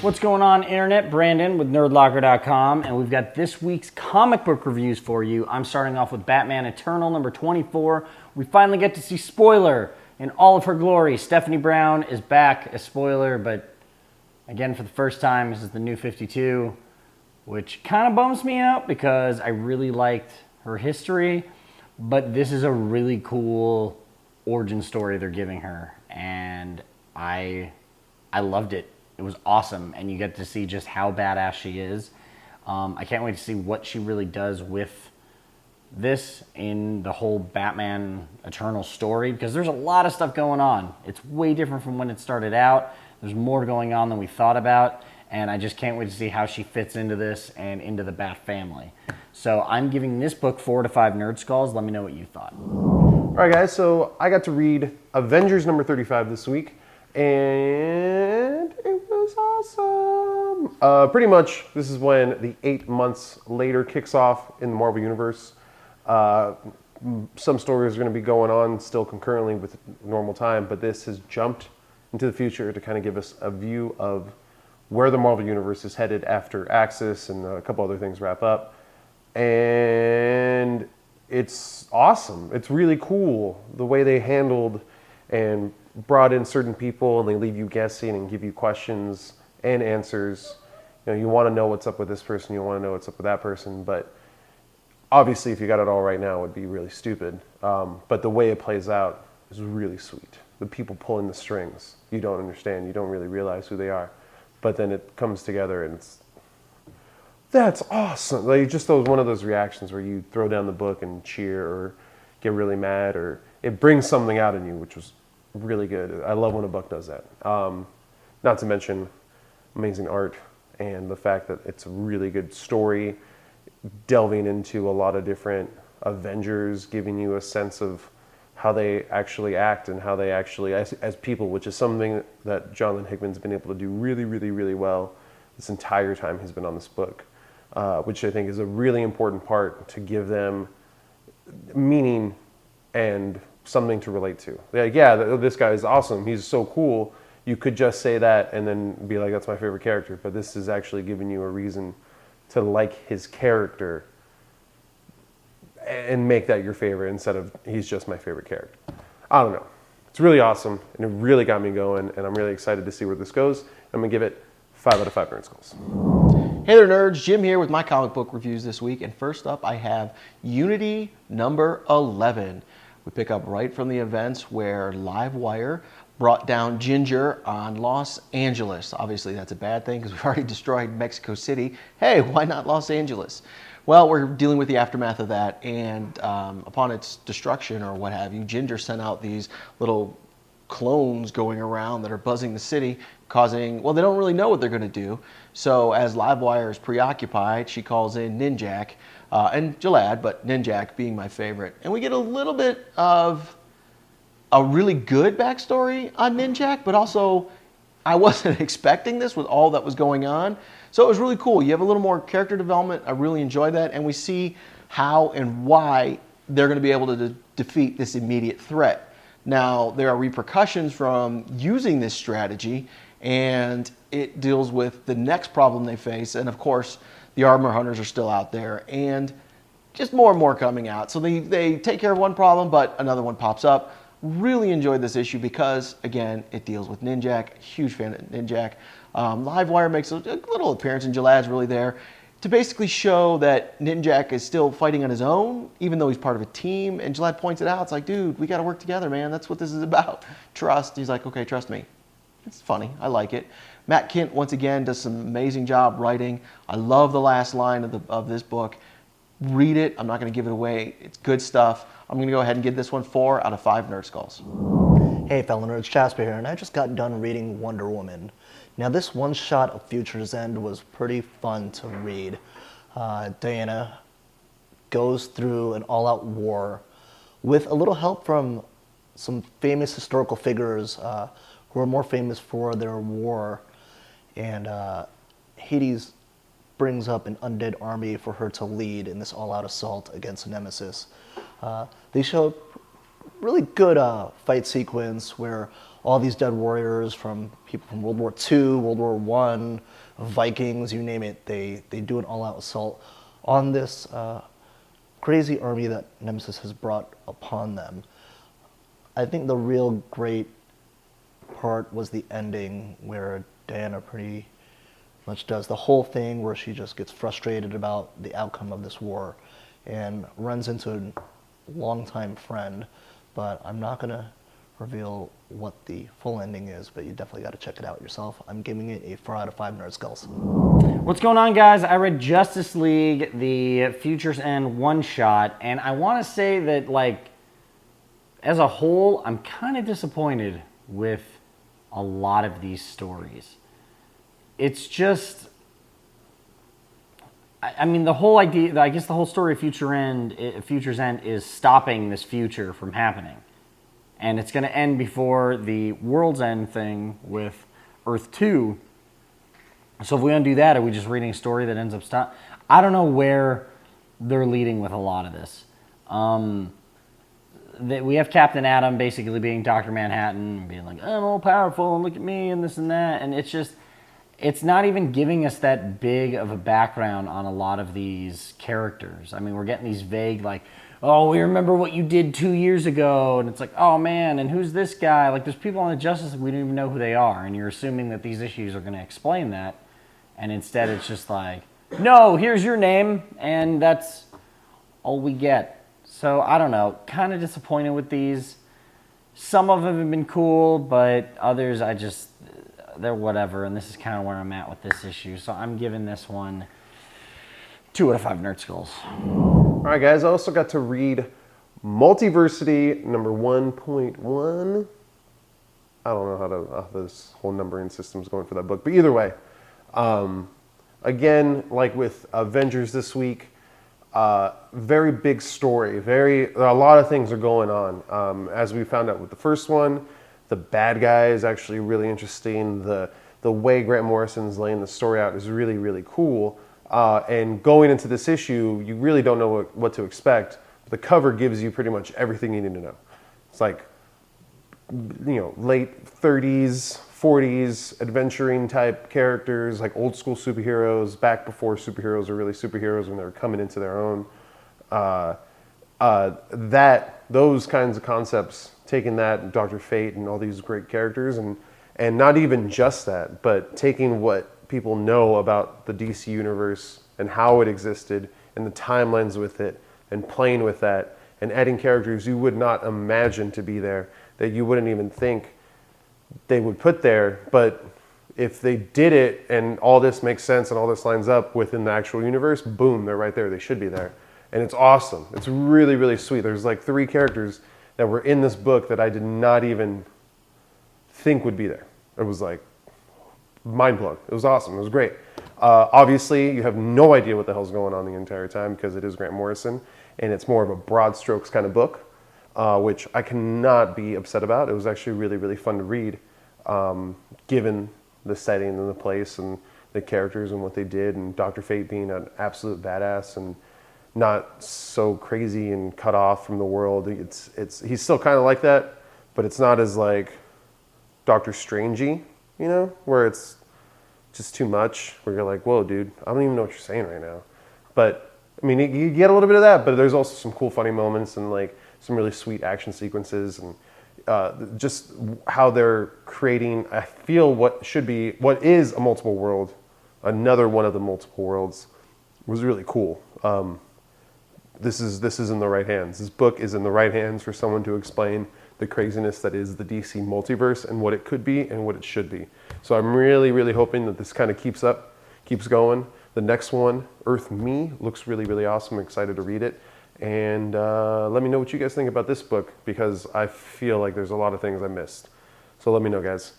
What's going on, Internet? Brandon with nerdlocker.com, and we've got this week's comic book reviews for you. I'm starting off with Batman Eternal number 24. We finally get to see Spoiler in all of her glory. Stephanie Brown is back as Spoiler, but again, for the first time, this is the new 52, which kind of bums me out because I really liked her history, but this is a really cool origin story they're giving her, and I loved it. It was awesome, and you get to see just how badass she is. I can't wait to see what she really does with this in the whole Batman Eternal story, because there's a lot of stuff going on. It's way different from when it started out. There's more going on than we thought about, and I just can't wait to see how she fits into this and into the Bat family. So I'm giving this book 4 to 5 nerd skulls. Let me know what you thought. All right, guys, so I got to read Avengers number 35 this week, and it was awesome. Pretty much, this is when the 8 months later kicks off in the Marvel Universe. Some stories are going to be going on still concurrently with normal time, but this has jumped into the future to kind of give us a view of where the Marvel Universe is headed after Axis and a couple other things wrap up. And it's awesome. It's really cool the way they handled and brought in certain people, and they leave you guessing and give you questions and answers. You know, you want to know what's up with this person, you want to know what's up with that person, but obviously if you got it all right now, it would be really stupid. But the way it plays out is really sweet. The people pulling the strings, you don't understand, you don't really realize who they are, but then it comes together and that's awesome. Like, just one of those reactions where you throw down the book and cheer or get really mad, or it brings something out in you, which was really good. I love when a book does that. Not to mention amazing art and the fact that it's a really good story, delving into a lot of different Avengers, giving you a sense of how they actually act and how they actually, as people, which is something that Jonathan Hickman's been able to do really, really, really well this entire time he's been on this book, which I think is a really important part to give them meaning and something to relate to. Like, yeah, this guy is awesome, he's so cool. You could just say that and then be like, that's my favorite character, but this is actually giving you a reason to like his character and make that your favorite instead of he's just my favorite character. I don't know. It's really awesome, and it really got me going, and I'm really excited to see where this goes. I'm going to give it 5 out of 5 nerd skulls. Hey there, nerds. Jim here with my comic book reviews this week, and first up I have Unity number 11. We pick up right from the events where Livewire brought down Ginger on Los Angeles. Obviously that's a bad thing because we've already destroyed Mexico City. Hey, why not Los Angeles? Well, we're dealing with the aftermath of that, and upon its destruction or what have you, Ginger sent out these little clones going around that are buzzing the city, causing, well, they don't really know what they're going to do. So as Livewire is preoccupied, she calls in Ninjak and Jalad, but Ninjak being my favorite. And we get a little bit of a really good backstory on Ninjak, but also I wasn't expecting this with all that was going on. So it was really cool. You have a little more character development. I really enjoyed that. And we see how and why they're going to be able to defeat this immediate threat. Now, there are repercussions from using this strategy, and it deals with the next problem they face. And of course, the armor hunters are still out there, and just more and more coming out. So they take care of one problem, but another one pops up. Really enjoyed this issue because, again, it deals with Ninjak. Huge fan of Ninjak. Livewire makes a little appearance, and Jalad's really there to basically show that Ninjak is still fighting on his own, even though he's part of a team. And Jalad points it out. It's like, dude, we got to work together, man. That's what this is about. Trust. He's like, okay, trust me. It's funny. I like it. Matt Kint, once again, does some amazing job writing. I love the last line of this book. Read it. I'm not going to give it away. It's good stuff. I'm going to go ahead and give this one 4 out of 5 nerd skulls. Hey fellow nerds, Jasper here, and I just got done reading Wonder Woman. Now this one shot of Future's End was pretty fun to read. Diana goes through an all-out war with a little help from some famous historical figures who are more famous for their war, and Hades brings up an undead army for her to lead in this all-out assault against Nemesis. They show really good fight sequence where all these dead warriors from people from World War II, World War I, Vikings, you name it. They do an all-out assault on this crazy army that Nemesis has brought upon them. I think the real great part was the ending where Diana pretty much does the whole thing where she just gets frustrated about the outcome of this war and runs into a longtime friend. But I'm not going to reveal what the full ending is, but you definitely got to check it out yourself. I'm giving it a 4 out of 5 nerd skulls. What's going on, guys? I read Justice League, the Futures End one-shot, and I want to say that, like, as a whole, I'm kind of disappointed with a lot of these stories. It's just, I mean, the whole idea, I guess the whole story of Futures End is stopping this future from happening. And it's going to end before the World's End thing with Earth 2. So if we undo that, are we just reading a story that ends up I don't know where they're leading with a lot of this. We have Captain Atom basically being Dr. Manhattan and being like, I'm all powerful and look at me and this and that. And it's just, it's not even giving us that big of a background on a lot of these characters. I mean, we're getting these vague, like, oh, we remember what you did 2 years ago. And it's like, oh man, and who's this guy? Like, there's people on the Justice League, we don't even know who they are. And you're assuming that these issues are going to explain that. And instead it's just like, no, here's your name. And that's all we get. So, I don't know, kind of disappointed with these. Some of them have been cool, but others they're whatever, and this is kind of where I'm at with this issue. So I'm giving this one 2 out of 5 nerd skulls. All right, guys, I also got to read Multiversity number 1.1. I don't know how this whole numbering system is going for that book, but either way, again, like with Avengers this week, very big story. A lot of things are going on. As we found out with the first one, the bad guy is actually really interesting. The way Grant Morrison's laying the story out is really, really cool. And going into this issue, you really don't know what to expect. The cover gives you pretty much everything you need to know. It's like, late 30s, 40s, adventuring type characters, like old school superheroes, back before superheroes were really superheroes when they were coming into their own. Those kinds of concepts, taking that, Dr. Fate and all these great characters, and not even just that, but taking what people know about the DC universe and how it existed and the timelines with it and playing with that and adding characters you would not imagine to be there, that you wouldn't even think they would put there. But if they did it and all this makes sense and all this lines up within the actual universe, boom, they're right there. They should be there. And it's awesome. It's really, really sweet. There's like 3 characters that were in this book that I did not even think would be there. It was like mind blowing. It was awesome. It was great. Obviously, you have no idea what the hell's going on the entire time because it is Grant Morrison, and it's more of a broad strokes kind of book, which I cannot be upset about. It was actually really, really fun to read, given the setting and the place and the characters and what they did, and Dr. Fate being an absolute badass and not so crazy and cut off from the world. He's still kind of like that, but it's not as like Doctor Strangey, where it's just too much, where you're like, whoa, dude, I don't even know what you're saying right now. But, I mean, you get a little bit of that, but there's also some cool, funny moments and, like, some really sweet action sequences and just how they're creating, I feel, what is a multiple world, another one of the multiple worlds, was really cool. This is in the right hands. This book is in the right hands for someone to explain the craziness that is the DC multiverse and what it could be and what it should be. So I'm really, really hoping that this kind of keeps going. The next one, Earth Me, looks really, really awesome. I'm excited to read it. And let me know what you guys think about this book, because I feel like there's a lot of things I missed. So let me know, guys.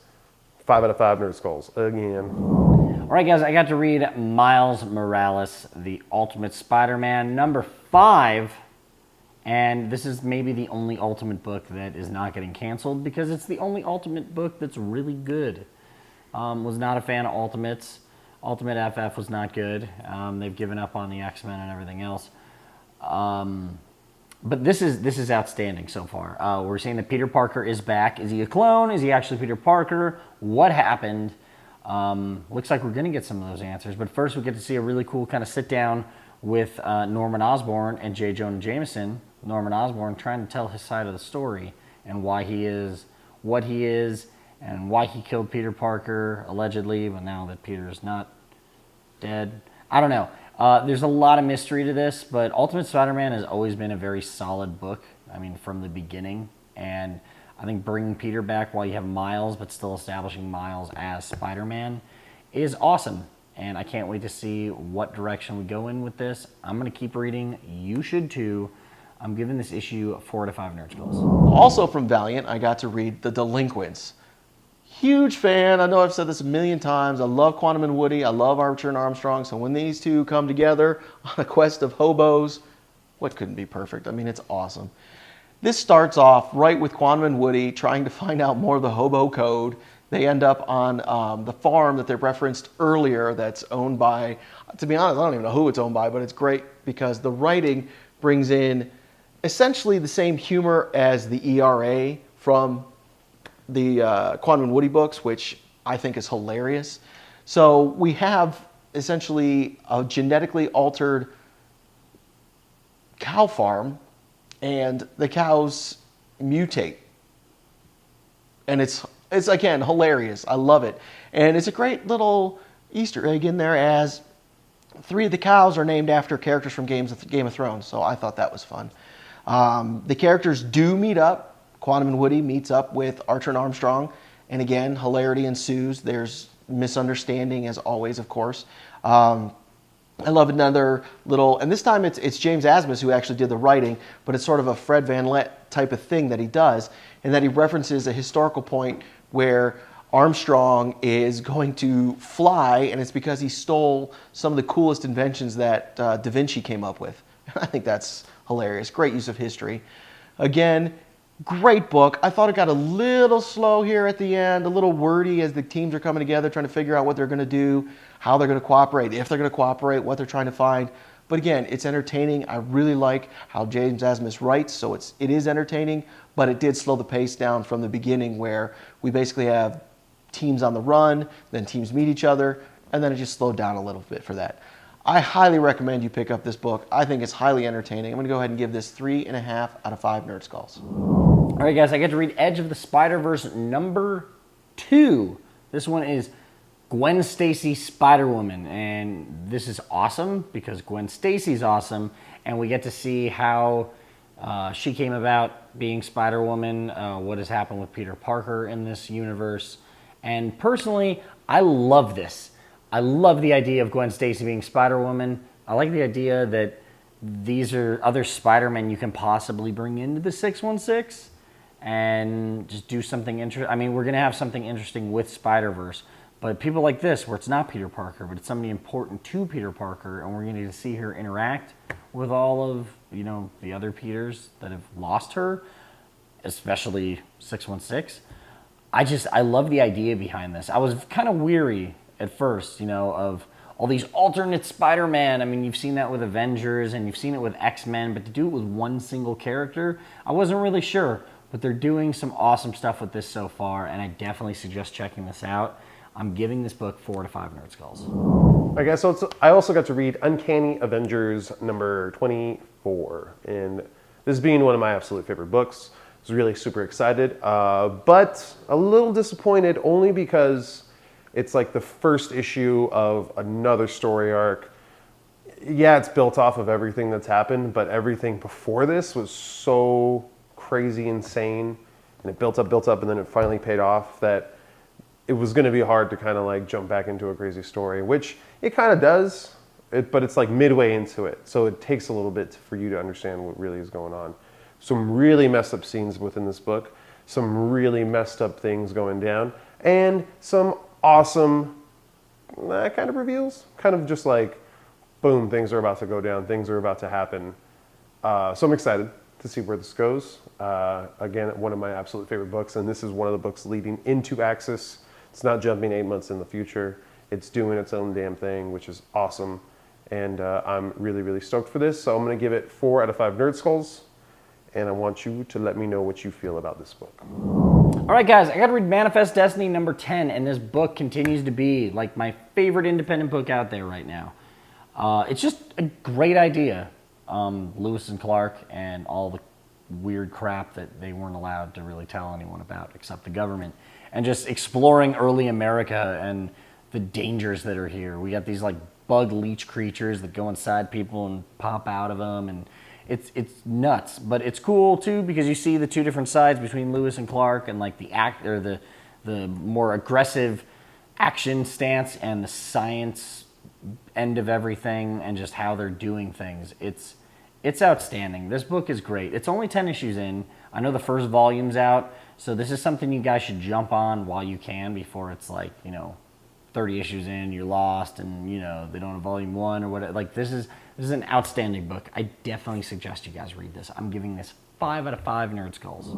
5 out of 5 nerd skulls again. All right, guys, I got to read Miles Morales, The Ultimate Spider-Man, number 5. And this is maybe the only Ultimate book that is not getting canceled, because it's the only Ultimate book that's really good. Was not a fan of Ultimates. Ultimate FF was not good. They've given up on the X-Men and everything else. But this is outstanding so far. We're seeing that Peter Parker is back. Is he a clone? Is he actually Peter Parker? What happened? Looks like we're going to get some of those answers. But first, we get to see a really cool kind of sit down with Norman Osborn and J. Jonah Jameson. Norman Osborn trying to tell his side of the story and why he is what he is and why he killed Peter Parker allegedly. But now that Peter is not dead, I don't know. There's a lot of mystery to this, but Ultimate Spider-Man has always been a very solid book. I mean, from the beginning. And I think bringing Peter back while you have Miles, but still establishing Miles as Spider-Man is awesome. And I can't wait to see what direction we go in with this. I'm going to keep reading. You should too. I'm giving this issue 4 out of 5 nerd skulls. Also from Valiant, I got to read The Delinquents. Huge fan. I know I've said this a million times. I love Quantum and Woody. I love Archer and Armstrong. So when these two come together on a quest of hobos, what couldn't be perfect? I mean, it's awesome. This starts off right with Quantum and Woody trying to find out more of the hobo code. They end up on the farm that they referenced earlier that's owned by, to be honest, I don't even know who it's owned by, but it's great because the writing brings in essentially the same humor as the ERA from the Quantum and Woody books, which I think is hilarious. So we have essentially a genetically altered cow farm, and the cows mutate. And it's again hilarious. I love it. And it's a great little Easter egg in there, as 3 of the cows are named after characters from Game of Thrones. So I thought that was fun. The characters do meet up. Quantum and Woody meets up with Archer and Armstrong, and again, hilarity ensues. There's misunderstanding, as always, of course. I love another little, and this time it's James Asmus who actually did the writing, but it's sort of a Fred Van Lett type of thing that he does, and that he references a historical point where Armstrong is going to fly, and it's because he stole some of the coolest inventions that Da Vinci came up with. I think that's hilarious. Great use of history. Again, great book. I thought it got a little slow here at the end, a little wordy as the teams are coming together, trying to figure out what they're going to do, how they're going to cooperate, if they're going to cooperate, what they're trying to find. But again, it's entertaining. I really like how James Asmus writes, so it is entertaining, but it did slow the pace down from the beginning, where we basically have teams on the run, then teams meet each other, and then it just slowed down a little bit for that. I highly recommend you pick up this book. I think it's highly entertaining. I'm going to go ahead and give this 3.5 out of 5 nerd skulls. All right, guys, I get to read Edge of the Spider-Verse number 2. This one is Gwen Stacy Spider-Woman, and this is awesome because Gwen Stacy's awesome, and we get to see how she came about being Spider-Woman, what has happened with Peter Parker in this universe. And personally, I love this. I love the idea of Gwen Stacy being Spider-Woman. I like the idea that these are other Spider-Men you can possibly bring into the 616 and just do something interesting. I mean, we're going to have something interesting with Spider-Verse, but people like this, where it's not Peter Parker, but it's somebody important to Peter Parker, and we're going to see her interact with all of, the other Peters that have lost her, especially 616. I love the idea behind this. I was kind of weary at first, of all these alternate Spider-Man. I mean, you've seen that with Avengers and you've seen it with X-Men, but to do it with one single character, I wasn't really sure. But they're doing some awesome stuff with this so far, and I definitely suggest checking this out. I'm giving this book 4 out of 5 nerd skulls. I guess I also got to read Uncanny Avengers number 24, and this being one of my absolute favorite books, I was really super excited, but a little disappointed only because it's like the first issue of another story arc. Yeah, it's built off of everything that's happened, but everything before this was so crazy insane, and it built up, and then it finally paid off that it was going to be hard to kind of like jump back into a crazy story, which it kind of does, but it's like midway into it, so it takes a little bit for you to understand what really is going on. Some really messed up scenes within this book, some really messed up things going down, and some awesome kind of reveals, kind of just like, boom, things are about to go down, things are about to happen. So I'm excited to see where this goes. Again, one of my absolute favorite books, and this is one of the books leading into Axis. It's not jumping 8 months in the future. It's doing its own damn thing, which is awesome. And I'm really, really stoked for this. So I'm going to give it 4 out of 5 nerd skulls. and I want you to let me know what you feel about this book. All right, guys, I got to read Manifest Destiny number 10, and this book continues to be like my favorite independent book out there right now. It's just a great idea. Lewis and Clark and all the weird crap that they weren't allowed to really tell anyone about except the government, and just exploring early America and the dangers that are here. We got these like bug leech creatures that go inside people and pop out of them, and it's nuts. But it's cool too because you see the two different sides between Lewis and Clark, and like the more aggressive action stance and the science end of everything, and just how they're doing things. It's outstanding. This book is great. It's only 10 issues in. I know the first volume's out, so this is something you guys should jump on while you can before it's like, 30 issues in, you're lost, and they don't have volume 1 or whatever. Like this is an outstanding book. I definitely suggest you guys read this. I'm giving this 5 out of 5 Nerd Skulls.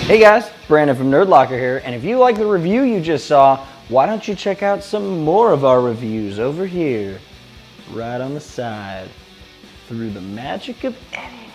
Hey guys, Brandon from Nerdlocker here, and if you like the review you just saw, why don't you check out some more of our reviews over here, right on the side, through the magic of editing.